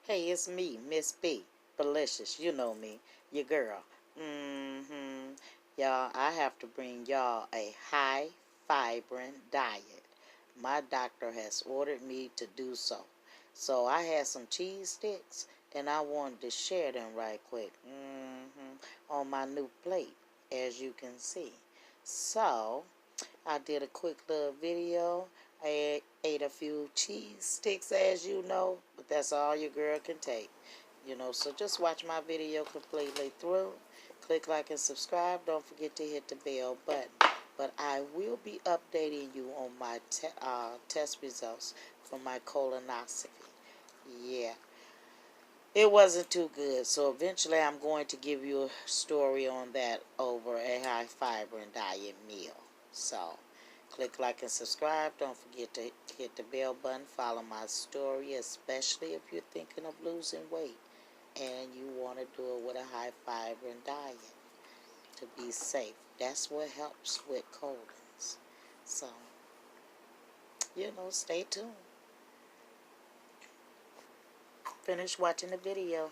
Hey, it's me, Miss B. Delicious. You know me, your girl. Mm-hmm. Y'all, I have to bring y'all a high fibrant diet. My doctor has ordered me to do so. So I had some cheese sticks and I wanted to share them right quick. On my new plate, as you can see. So I did a quick little video. I ate a few cheese sticks, as you know, but that's all your girl can take. So just watch my video completely through. Click like and subscribe. Don't forget to hit the bell button. But I will be updating you on my test results for my colonoscopy. Yeah, it wasn't too good. So eventually I'm going to give you a story on that over a high fiber and diet meal. So click like and subscribe. Don't forget to hit the bell button. Follow my story, especially if you're thinking of losing weight and you want to do it with a high fiber and diet to be safe. That's what helps with colons. So, stay tuned. Finish watching the video.